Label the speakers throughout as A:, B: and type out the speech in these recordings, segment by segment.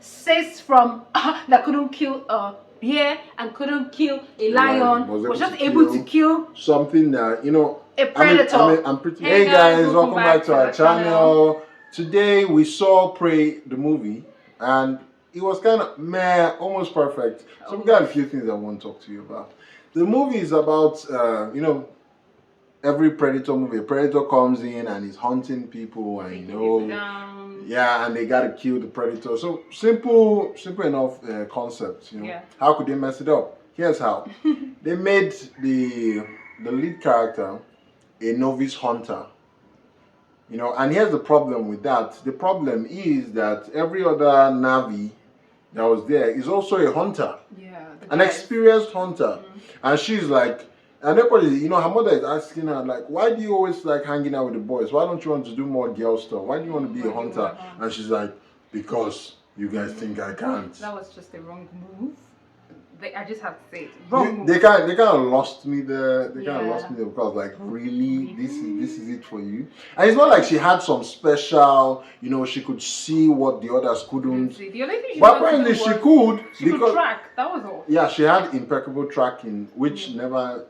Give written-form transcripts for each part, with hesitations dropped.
A: says from that couldn't kill a bear and couldn't kill a lion, was just able to kill
B: something that, you know,
A: a predator.
B: I'm pretty. Hey guys, welcome back to our channel. Today we saw Prey, the movie, and it was kind of meh, almost perfect. So we got a few things I want to talk to you about. The movie is about, you know, every Predator movie, a Predator comes in and is hunting people, and you know, yeah, and they gotta kill the Predator. So simple enough concept. You know, how could they mess it up? Here's how. They made the lead character a novice hunter. You know, and here's the problem with that. The problem is that every other Navi that was there is also a hunter. Yeah, an experienced hunter, and she's like. And everybody, you know, her mother is asking her, like, why do you always like hanging out with the boys? Why don't you want to do more girl stuff? Why do you want to be a hunter? And she's like, because you guys think I can't.
A: That was just a wrong move. I just have to say it. Wrong move.
B: They kind of lost me there. They kind of lost me there because, like, really, this is it for you. And it's not like she had some special, you know, she could see what the others couldn't.
A: The only thing
B: but apparently she could.
A: She could track. That was all.
B: Yeah, she had impeccable tracking, which never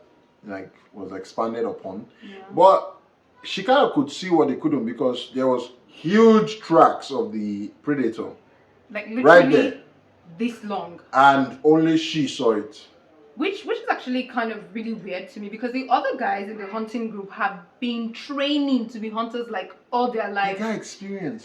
B: like was expanded upon, but she kind of could see what they couldn't because there was huge tracks of the predator,
A: like literally
B: right there,
A: this long,
B: and only she saw it.
A: Which is actually kind of really weird to me because the other guys in the hunting group have been training to be hunters like all their lives.
B: They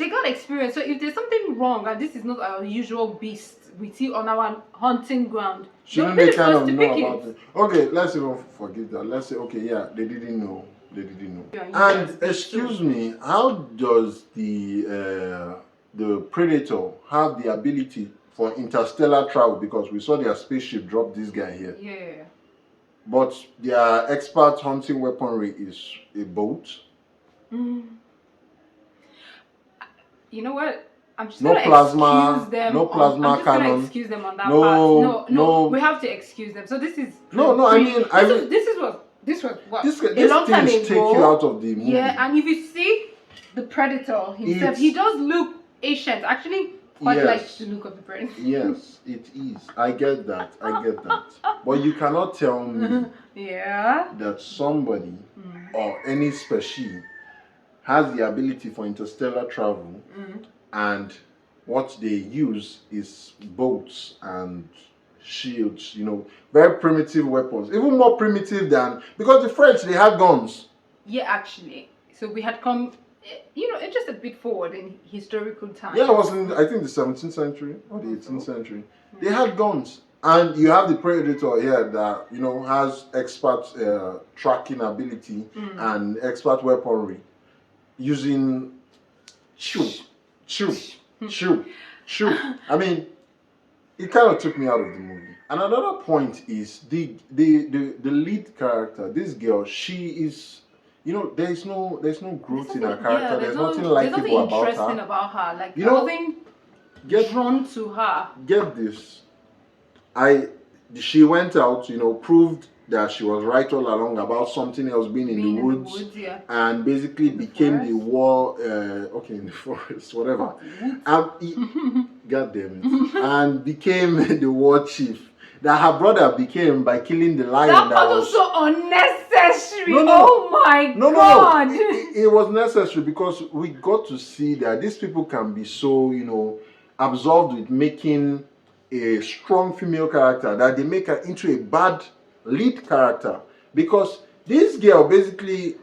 B: got experience.
A: So if there's something wrong and this is not our usual beast we see on our hunting ground,
B: shouldn't they kind of know about it? Okay, let's even forget that. Let's say, okay, yeah, they didn't know. And excuse me, how does the predator have the ability for interstellar travel? Because we saw their spaceship drop this guy here.
A: Yeah.
B: But their expert hunting weaponry is a boat.
A: You know what? I'm just
B: no
A: gonna
B: plasma,
A: excuse them.
B: No plasma
A: I'm just
B: cannon.
A: Gonna excuse them on that part. No. We have to excuse them. So this is this was what a long time ago.
B: Take you out of the movie.
A: Yeah, and if you see the Predator himself, he does look ancient. Actually, quite like the look of the Predator.
B: Yes, it is. I get that. But you cannot tell me that somebody or any species has the ability for interstellar travel and what they use is boats and shields, you know, very primitive weapons, even more primitive than, because the French, they had guns.
A: Yeah, actually. So we had come, you know, it's just a bit forward in historical time.
B: Yeah, it was in, I think, the 17th century or the 18th century. They had guns. And you have the Predator here that, you know, has expert tracking ability and expert weaponry using shoo. I mean, it kind of took me out of the movie. And another point is the lead character, this girl, she is, you know, there's no growth in her character. There's nothing likable about her.
A: There's nothing interesting about her. Like,
B: you know,
A: nothing drawn to her.
B: Get this. She went out, you know, proved that she was right all along about something else being in the woods, and basically became the war, in the forest, whatever. God damn it. And became the war chief that her brother became by killing the lion.
A: That was so unnecessary. Oh my God.
B: It was necessary because we got to see that these people can be so, you know, absorbed with making a strong female character that they make her into a bad lead character, because this girl basically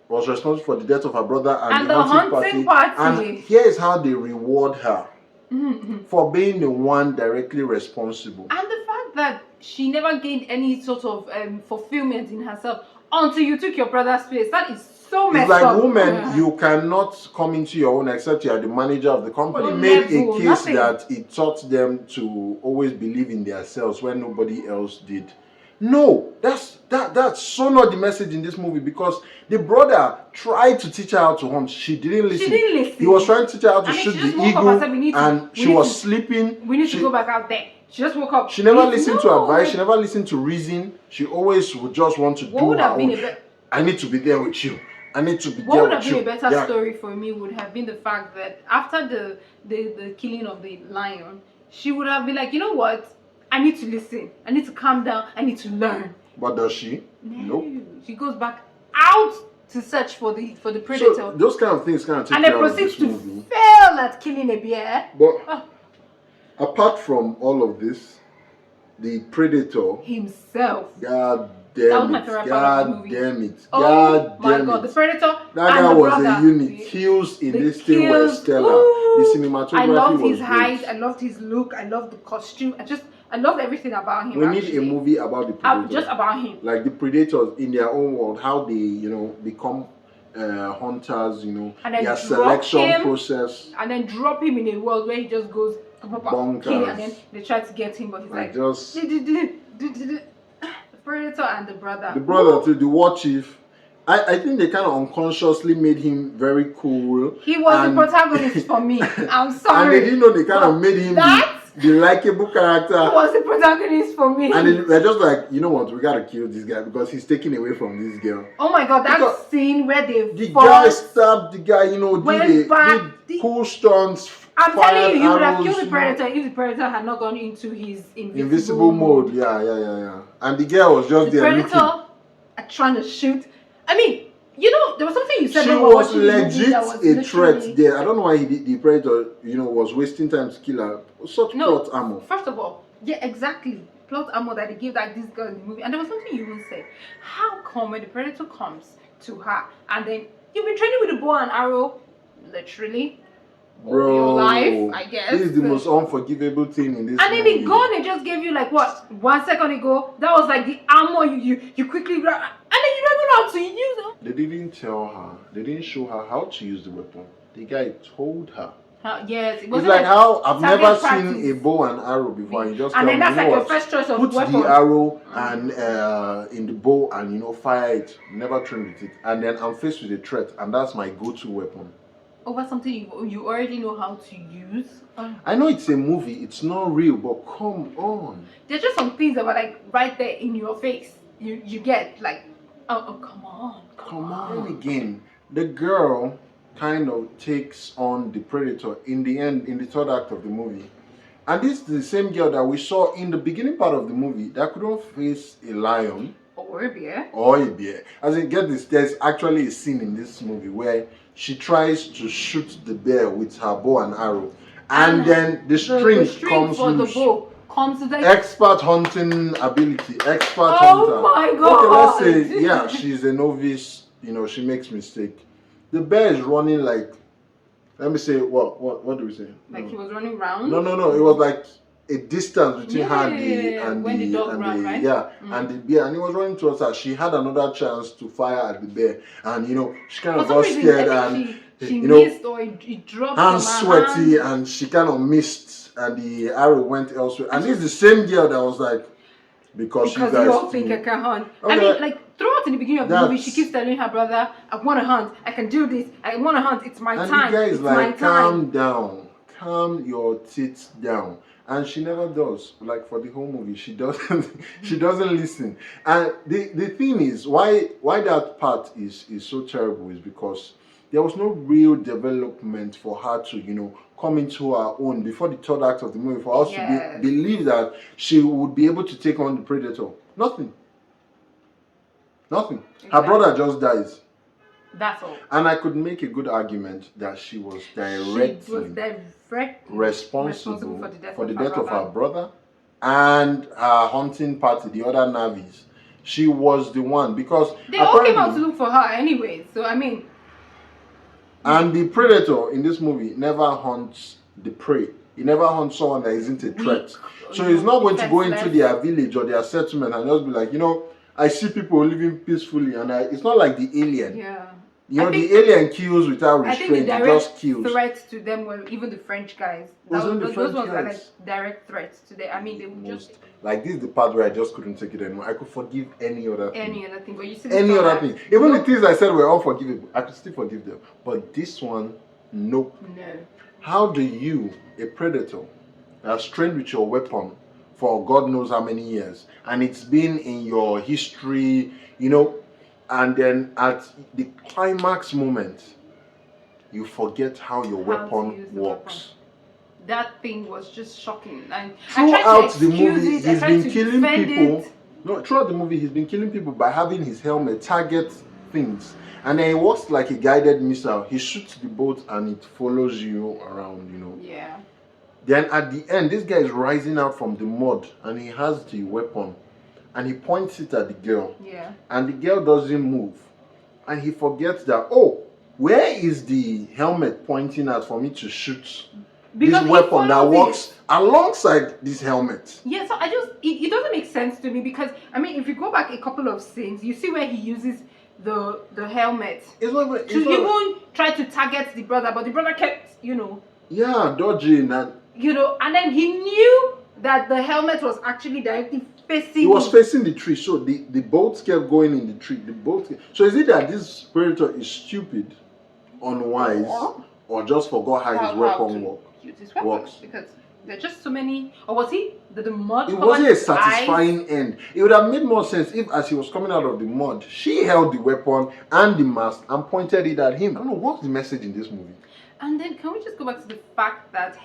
B: was responsible for the death of her brother and the hunting party. And here is how they reward her for being the one directly responsible.
A: And the fact that she never gained any sort of fulfillment in herself until you took your brother's place. That is so messed up.
B: It's like, women, you cannot come into your own except you are the manager of the company. Made a case that it taught them to always believe in themselves when nobody else did. No, that's so not the message in this movie, because the brother tried to teach her how to hunt. She didn't listen. He was trying to teach her how to shoot the eagle, and she was sleeping.
A: We need to go back out there. She just woke up.
B: She never listened to advice. She never listened to reason. She always would just want to do her own. I need to be there with you. I need to be
A: What
B: there
A: would have
B: with
A: been
B: you.
A: a better
B: Yeah.
A: story for me would have been the fact that after the killing of the lion, she would have been like, you know what? I need to listen. I need to calm down. I need to learn.
B: But does she?
A: No.
B: Nope.
A: She goes back out to search for the predator.
B: So those kind of things kind of take
A: and
B: you
A: then
B: out of
A: proceeds
B: this
A: to
B: movie.
A: fail at killing a bear.
B: But
A: Oh,
B: apart from all of this, the Predator,
A: himself.
B: God
A: That was
B: damn
A: my
B: it,
A: favorite part of the
B: God
A: movie.
B: damn it,
A: Oh
B: God
A: my
B: damn
A: god, the
B: it.
A: predator
B: That
A: and
B: guy
A: the
B: was
A: brother.
B: a unit. Kills in
A: The
B: this thing were
A: kills.
B: stellar.
A: Ooh.
B: The cinematography
A: I loved
B: was
A: his height.
B: great.
A: I loved his look. I loved the costume. I loved everything about him.
B: We need
A: actually.
B: a movie about the Predator.
A: Just about him.
B: Like the Predators in their own world, how they, become hunters,
A: And then
B: their
A: drop
B: selection
A: him.
B: process.
A: And then drop him in a world where he just goes
B: Bonkers.
A: kill, and then they try to get him, but he's like the predator and the brother.
B: The brother to the war chief. I think they kind of unconsciously made him very cool.
A: He was the protagonist for me. I'm
B: And
A: sorry.
B: they didn't know they kind of made him the likable character.
A: He was the protagonist for me.
B: And they're just like, you know what, we gotta kill this guy because he's taking away from this girl.
A: Oh my god, that
B: Because
A: scene where they
B: The
A: fought,
B: guy stabbed the guy,
A: went back,
B: did cool stunts.
A: I'm telling you, he would have
B: arrows,
A: killed the predator if the predator had not gone into his
B: Invisible mode. Yeah. And the girl was just
A: The
B: there
A: predator
B: looking.
A: trying to shoot. I mean, there was something you said.
B: She
A: when we were
B: was
A: watching the movie
B: legit
A: that was
B: a
A: literally-
B: threat there. I don't know why the predator, was wasting time to kill her. Such plot armor.
A: First of all, yeah, exactly. Plot armor that they give like this girl in the movie. And there was something you even said. How come when the predator comes to her and then you've been training with a bow and arrow, literally, all your life, I guess.
B: This is the most unforgivable thing in this
A: And then
B: movie.
A: the gun they just gave you like what 1 second ago. That was like the armor you quickly grab, and then you don't even know how to use it.
B: They didn't tell her. They didn't show her how to use the weapon. The guy told her.
A: Yes, it
B: It's
A: wasn't
B: like how I've
A: target
B: never
A: practice.
B: seen a bow and arrow before. You just
A: And
B: tell
A: then
B: me,
A: that's
B: you know
A: like your
B: what?
A: first choice of
B: Put
A: weapon.
B: the arrow and in the bow and fire it. Never train with it. And then I'm faced with a threat, and that's my go-to weapon.
A: Over something you already know how to use.
B: I know it's a movie, it's not real, but come on.
A: There's just some things that were like right there in your face. You get like, oh come on.
B: Come on again. The girl kind of takes on the predator in the end, in the third act of the movie. And this is the same girl that we saw in the beginning part of the movie that couldn't face a lion
A: Or a bear.
B: or a bear. As in, get this, there's actually a scene in this movie where she tries to shoot the bear with her bow and arrow. And then the string comes
A: for
B: loose.
A: the bow comes like
B: Expert hunting ability, expert
A: Oh
B: hunter.
A: my God.
B: Okay, let's say, yeah, she's a novice, she makes mistake. The bear is running like, let me say, what do we say?
A: Like he was running around.
B: No, it was like a distance between her and
A: when the dog ran, right?
B: and the bear, and he was running towards her. She had another chance to fire at the bear, and she kind
A: For
B: of
A: some
B: got
A: reason,
B: scared
A: I
B: and
A: think she
B: you know,
A: missed or it dropped
B: hands
A: from her
B: sweaty,
A: hand.
B: and she kind of missed, and the arrow went elsewhere. And this is the same girl that was like, because you
A: you
B: guys
A: all think I can hunt.
B: Okay.
A: I mean, like throughout in the beginning of the movie, she
B: That's-
A: keeps telling her brother, "I want to hunt. I can do this. I want to hunt. It's my
B: And
A: time.
B: the guy is
A: It's my
B: like,
A: time."
B: calm your tits down. And she never does. Like for the whole movie, she doesn't listen. And the thing is, why that part is so terrible is because there was no real development for her to, come into her own before the third act of the movie, for us to believe that she would be able to take on the predator. Nothing. Her brother just dies.
A: That's all.
B: And I could make a good argument that she was directly responsible for the death of her brother and her hunting party, the other navvies. She was the one, because
A: They all came out to look for her anyway. So I mean,
B: and the predator in this movie never hunts the prey. He never hunts someone that isn't a threat. So he's not going to go into their village or their settlement and just be like, I see people living peacefully, and it's not like the alien.
A: yeah.
B: The alien kills without
A: I think the
B: restraint. He
A: direct
B: just kills.
A: threats to them were even the French guys.
B: Wasn't the
A: Those
B: French
A: ones are
B: guys?
A: like direct threats to them. I mean, they would just
B: Like, this is the part where I just couldn't take it anymore. I could forgive any other thing.
A: any other thing, but you see
B: Any other thing. Even the things I said were unforgivable, I could still forgive them. But this one, nope.
A: No.
B: How do you, a predator, that's trained with your weapon for God knows how many years, and it's been in your history, and then at the climax moment, you forget how your
A: How to
B: weapon
A: use the
B: works.
A: That thing was just shocking. And
B: Throughout the movie,
A: I
B: he's
A: tried
B: been
A: to
B: killing
A: defend
B: people.
A: it.
B: No, throughout the movie, he's been killing people by having his helmet target things, and then it works like a guided missile. He shoots the boat, and it follows you around.
A: Yeah.
B: Then at the end, this guy is rising out from the mud, and he has the weapon, and he points it at the girl.
A: Yeah.
B: And the girl doesn't move, and he forgets that. Oh, where is the helmet pointing at for me to shoot?
A: Because
B: this weapon that works alongside this helmet.
A: Yeah, so it doesn't make sense to me because I mean if you go back a couple of scenes, you see where he uses the helmet even try to target the brother, but the brother kept,
B: dodging,
A: and then he knew that the helmet was actually directly facing.
B: It was facing the tree, so the boat kept going in the tree. So is it that this predator is stupid, unwise, or just forgot how his weapon works?
A: His weapons, because there are just so many. Or was he the mud?
B: It wasn't a satisfying end. It would have made more sense if, as he was coming out of the mud, she held the weapon and the mask and pointed it at him. I don't know what's the message in this movie.
A: And then can we just go back to the fact that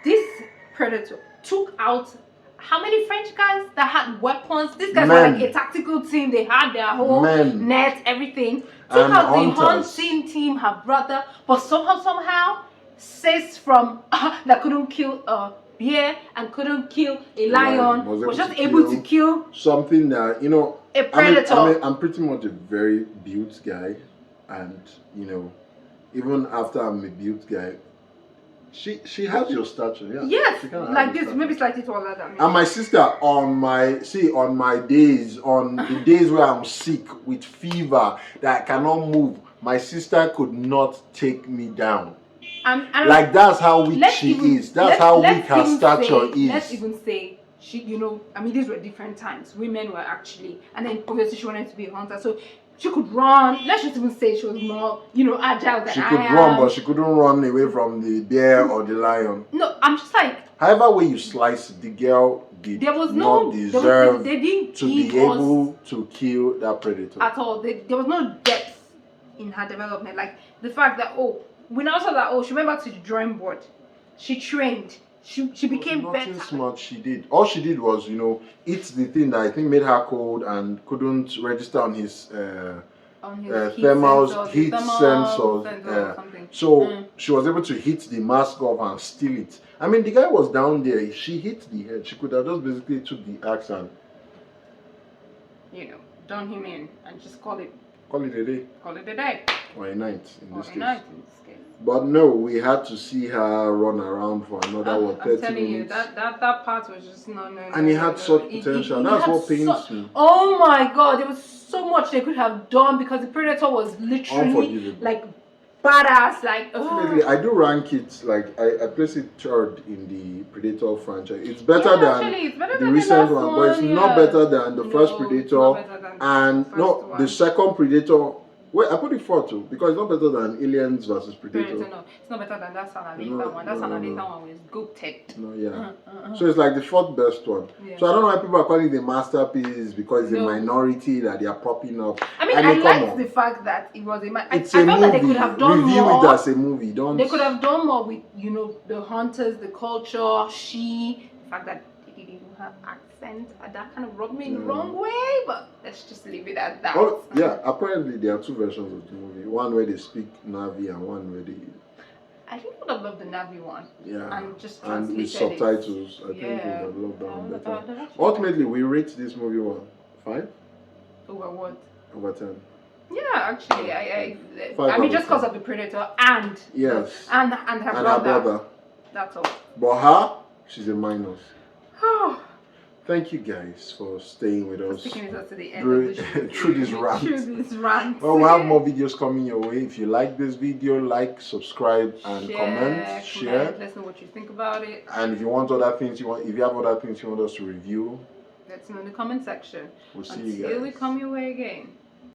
A: this predator took out how many French guys that had weapons? These guys were like a tactical team. They had their whole net, everything. Took out the hunting team, her brother, but somehow says from that couldn't kill a bear and couldn't kill a lion, was just able to kill
B: something that
A: a predator.
B: I'm pretty much a very built guy, and even after I'm a built guy, she has your stature. Yeah.
A: Yes, like this, maybe slightly taller than me.
B: And my sister, on my days, on the days where I'm sick with fever that I cannot move, my sister could not take me down. Like that's how weak she is. That's how weak her stature is.
A: Let's even say she, I mean, these were different times. Women were actually, and then obviously she wanted to be a hunter, so she could run. Let's just even say she was more, agile than I am.
B: She could run, but she couldn't run away from the bear or the lion.
A: No, I'm just like.
B: However way you slice it, the girl did not deserve
A: they didn't
B: to be able to kill that predator
A: at all. There was no depth in her development. Like the fact that we now saw that she went back to the drawing board. She trained. She became better.
B: Smart she did. All she did was, eat the thing that I think made her cold and couldn't register on his thermal heat sensors. So she was able to hit the mask off and steal it. I mean, the guy was down there. She hit the head. She could have just basically took the axe and
A: done him in and just call it
B: a day.
A: Call it a day.
B: Or a night in this case.
A: But
B: no, we had to see her run around for another 30 minutes.
A: I'm telling you, that part was just no.
B: And it had such potential. That's what pains me.
A: Oh my God, there was so much they could have done because the predator was literally like badass. Like
B: definitely, I do rank it like I place it third in the Predator franchise. It's better than the recent one, but it's not better than the first Predator, and the second Predator. Wait, I put it fourth too because it's not better than Aliens versus Predator.
A: No, it's not better than that Sanalita one. That Sanalita one was goated.
B: No, yeah. So it's like the fourth best one. Yeah. So I don't know why people are calling it a masterpiece because it's a minority that they are propping up.
A: I mean, I like the fact that it was
B: it's a movie. That they could have done more. Review it as a movie.
A: They could have done more with the hunters, the culture, the fact that they didn't even have accent. That kind of rubbed me in the wrong way, but let's just leave it at that.
B: Oh, yeah, apparently there are two versions of the movie. One where they speak Navi and one where they...
A: I think I would have loved the Navi one.
B: Yeah.
A: And just translated
B: with subtitles. I think we would have loved that one better. Ultimately, we rate this movie 5?
A: Over what?
B: Over 10.
A: Yeah, actually, I mean, just because of the Predator and...
B: Yes.
A: And her brother. That's all.
B: But her, she's a minus. Thank you guys for staying with us through this rant. Well, we'll have more videos coming your way. If you like this video, like, subscribe, and comment. Share.
A: Let us know what you think about it.
B: And if you want other things if you have other things you want us to review,
A: let us know in the comment section.
B: We'll see you guys.
A: Until we come your way again.